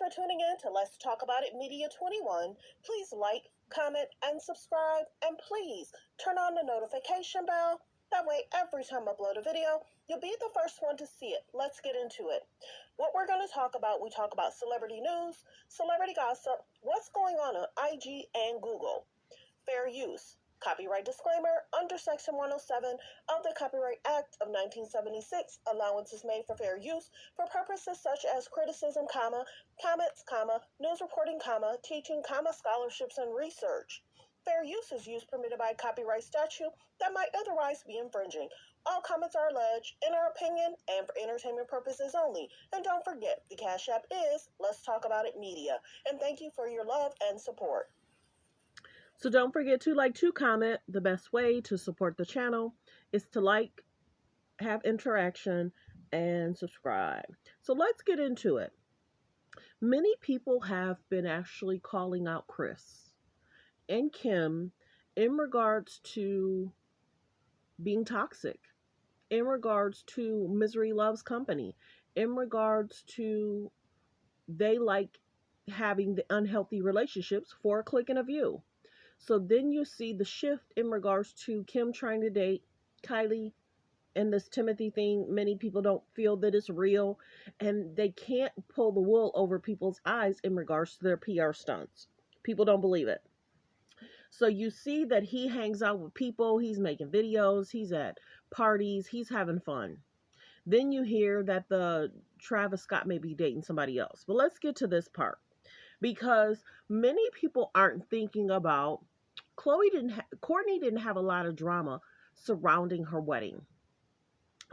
for tuning in to Let's Talk About It Media 21. Please like, comment, and subscribe. And please turn on the notification bell. That way, every time I upload a video, you'll be the first one to see it. Let's get into it. What we're going to talk about, we talk about celebrity news, celebrity gossip, what's going on IG and Google, fair use, copyright disclaimer under Section 107 of the Copyright Act of 1976. Allowances made for fair use for purposes such as criticism, comments, news reporting, teaching, scholarships, and research. Fair use is use permitted by copyright statute that might otherwise be infringing. All comments are alleged in our opinion and for entertainment purposes only. And don't forget, the Cash App is Let's Talk About It Media. And thank you for your love and support. So don't forget to like, to comment. The best way to support the channel is to like, have interaction, and subscribe. So let's get into it. Many people have been actually calling out Chris and Kim in regards to being toxic, in regards to misery loves company, in regards to they like having the unhealthy relationships for a click and a view. So then you see the shift in regards to Kim trying to date Kylie and this Timothy thing. Many people don't feel that it's real, and they can't pull the wool over people's eyes in regards to their PR stunts. People don't believe it. So you see that he hangs out with people, he's making videos, he's at parties, he's having fun. Then you hear that the Travis Scott may be dating somebody else. But let's get to this part, because many people aren't thinking about Kourtney didn't have a lot of drama surrounding her wedding,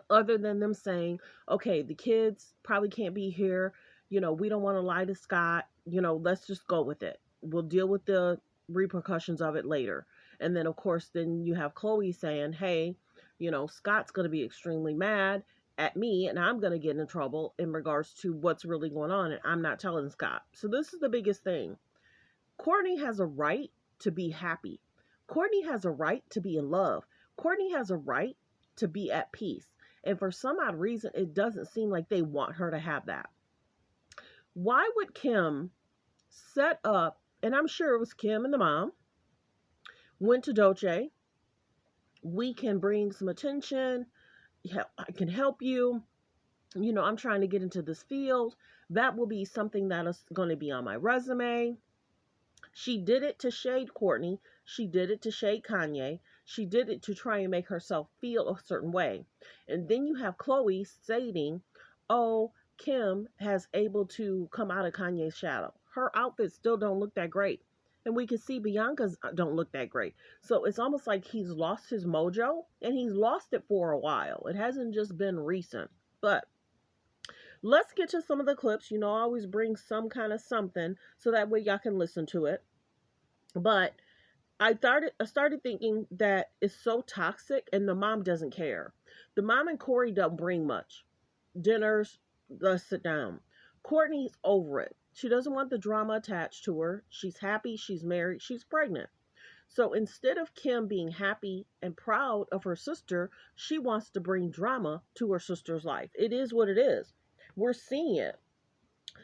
other than them saying, okay, the kids probably can't be here, we don't want to lie to Scott, let's just go with it, we'll deal with the repercussions of it later. And then of course then you have Khloe saying, hey, Scott's going to be extremely mad at me and I'm going to get in trouble in regards to what's really going on, and I'm not telling Scott. So this is the biggest thing. Kourtney has a right to be happy. Kourtney has a right to be in love. Kourtney has a right to be at peace. And for some odd reason, it doesn't seem like they want her to have that. Why would Kim set up, and I'm sure it was Kim and the mom, went to Doce, we can bring some attention, I can help you, I'm trying to get into this field, that will be something that is going to be on my resume. She did it to shade Kourtney, she did it to shade Kanye, she did it to try and make herself feel a certain way. And then you have Khloe stating, oh, Kim has able to come out of Kanye's shadow. Her outfits still don't look that great. And we can see Bianca's don't look that great. So it's almost like he's lost his mojo, and he's lost it for a while. It hasn't just been recent. But let's get to some of the clips. I always bring some kind of something so that way y'all can listen to it. But I started thinking that it's so toxic, and the mom doesn't care. The mom and Corey don't bring much. Dinners, let's sit down. Kourtney's over it. She doesn't want the drama attached to her. She's happy, she's married, she's pregnant. So instead of Kim being happy and proud of her sister, she wants to bring drama to her sister's life. It is what it is. We're seeing it.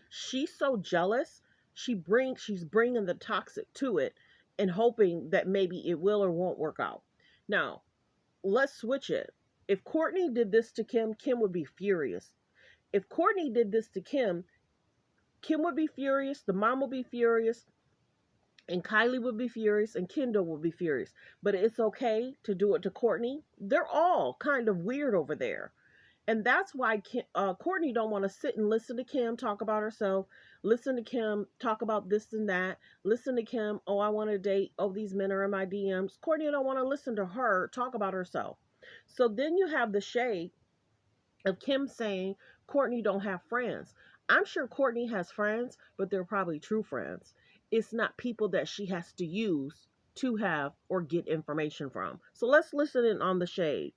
She's so jealous. She's bringing the toxic to it and hoping that maybe it will or won't work out. Now, let's switch it. If Kourtney did this to Kim, Kim would be furious. If Kourtney did this to Kim, Kim would be furious, the mom would be furious, and Kylie would be furious, and Kendall would be furious. But it's okay to do it to Kourtney. They're all kind of weird over there. And that's why Kourtney don't want to sit and listen to Kim talk about herself, listen to Kim talk about this and that, listen to Kim, oh, I want to date, oh, these men are in my DMs. Kourtney don't want to listen to her talk about herself. So then you have the shade of Kim saying Kourtney don't have friends. I'm sure Kourtney has friends, but they're probably true friends. It's not people that she has to use to have or get information from. So let's listen in on the shade.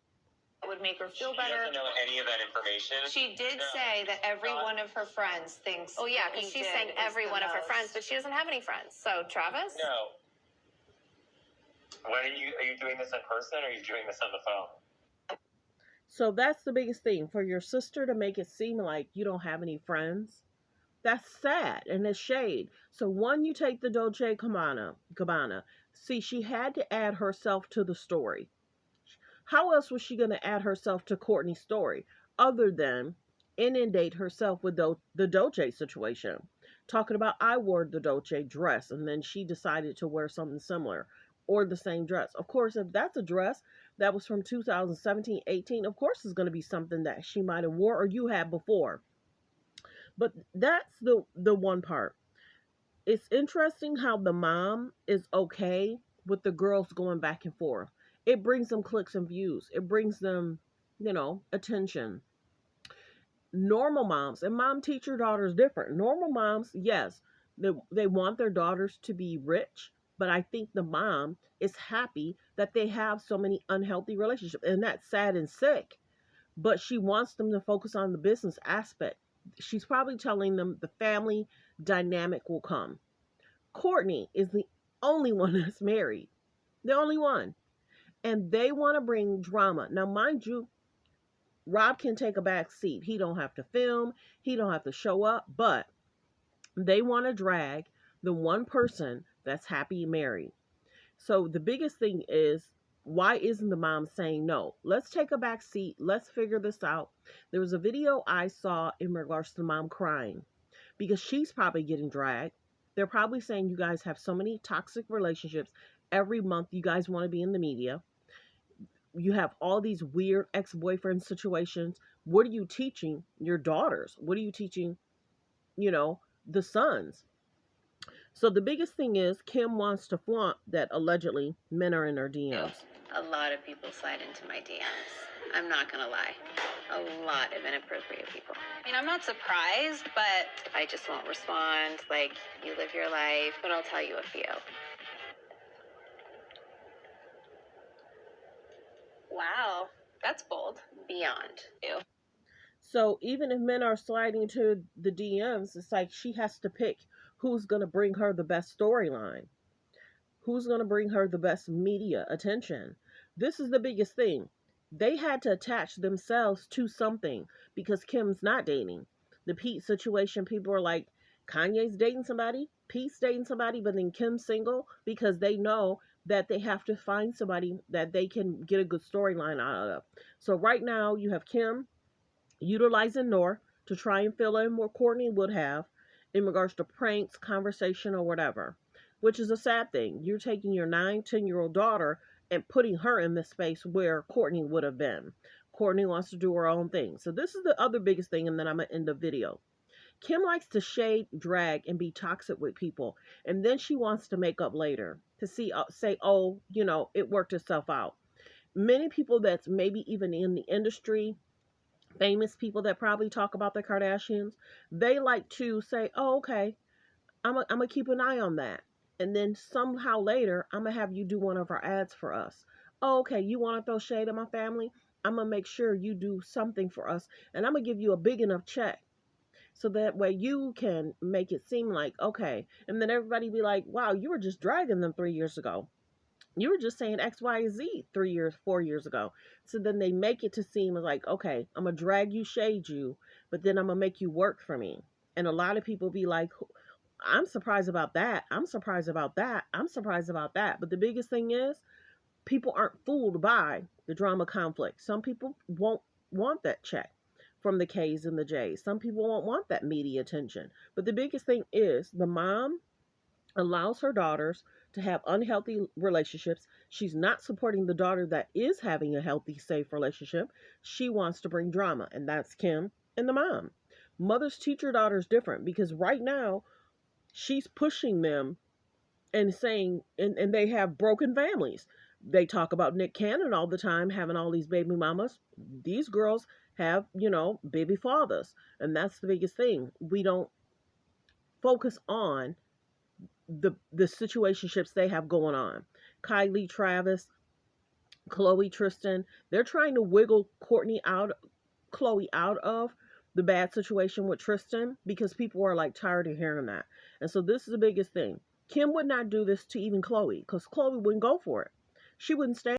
Would make her feel better. She doesn't know any of that information. She did say that every one of her friends thinks. Oh yeah, because she's saying every one of her friends, but she doesn't have any friends. So Travis? No. When are you doing this in person, or are you doing this on the phone? So that's the biggest thing, for your sister to make it seem like you don't have any friends That's sad and it's shade. So one, you take the Dolce Gabbana. See, she had to add herself to the story. How else was she going to add herself to Kourtney's story other than inundate herself with the Dolce situation? Talking about I wore the Dolce dress and then she decided to wear something similar or the same dress. Of course, if that's a dress that was from 2017, 18, of course it's going to be something that she might have wore or you had before. But that's the one part. It's interesting how the mom is okay with the girls going back and forth. It brings them clicks and views. It brings them, attention. Normal moms and mom teacher daughters different. Normal moms, yes, they want their daughters to be rich, but I think the mom is happy that they have so many unhealthy relationships, and that's sad and sick. But she wants them to focus on the business aspect. She's probably telling them the family dynamic will come. Kourtney is the only one that's married. The only one. And they want to bring drama. Now, mind you, Rob can take a back seat. He don't have to film. He don't have to show up. But they want to drag the one person that's happy married. So the biggest thing is, why isn't the mom saying no? Let's take a back seat. Let's figure this out. There was a video I saw in regards to the mom crying because she's probably getting dragged. They're probably saying you guys have so many toxic relationships. Every month you guys want to be in the media. You have all these weird ex-boyfriend situations. What are you teaching your daughters? What are you teaching, the sons? So the biggest thing is Kim wants to flaunt that allegedly men are in her DMs. A lot of people slide into my DMs. I'm not gonna lie. A lot of inappropriate people. I mean, I'm not surprised, but I just won't respond. Like, you live your life, but I'll tell you a few. wow, that's bold. Beyond. So even if men are sliding to the DMs, it's like she has to pick who's going to bring her the best storyline, who's going to bring her the best media attention. This is the biggest thing. They had to attach themselves to something because Kim's not dating. The Pete situation, people are like, Kanye's dating somebody, Pete's dating somebody, but then Kim's single because they know that they have to find somebody that they can get a good storyline out of. So right now you have Kim utilizing Noor to try and fill in what Kourtney would have in regards to pranks, conversation, or whatever, which is a sad thing. You're taking your 9, 10-year-old daughter and putting her in the space where Kourtney would have been. Kourtney wants to do her own thing. So this is the other biggest thing, and then I'm going to end the video. Kim likes to shade, drag, and be toxic with people, and then she wants to make up later to say, oh, it worked itself out. Many people that's maybe even in the industry, famous people that probably talk about the Kardashians, they like to say, oh, okay, I'm going to keep an eye on that. And then somehow later, I'm going to have you do one of our ads for us. Oh, okay, you want to throw shade at my family? I'm going to make sure you do something for us. And I'm going to give you a big enough check. So that way you can make it seem like, okay. And then everybody be like, wow, you were just dragging them 3 years ago. You were just saying X, Y, Z 3 years, 4 years ago. So then they make it to seem like, okay, I'm going to drag you, shade you, but then I'm going to make you work for me. And a lot of people be like, I'm surprised about that. I'm surprised about that. I'm surprised about that. But the biggest thing is people aren't fooled by the drama conflict. Some people won't want that check from the K's and the J's. Some people won't want that media attention. But the biggest thing is the mom allows her daughters to have unhealthy relationships. She's not supporting the daughter that is having a healthy, safe relationship. She wants to bring drama, and that's Kim and the mom. Mothers teach her daughters different because right now she's pushing them and saying, and they have broken families. They talk about Nick Cannon all the time, having all these baby mamas. These girls have, baby fathers. And that's the biggest thing. We don't focus on the situationships they have going on. Kylie, Travis, Khloe, Tristan, they're trying to wiggle Khloe out of the bad situation with Tristan because people are like tired of hearing that. And so this is the biggest thing. Kim would not do this to even Khloe because Khloe wouldn't go for it. She wouldn't stand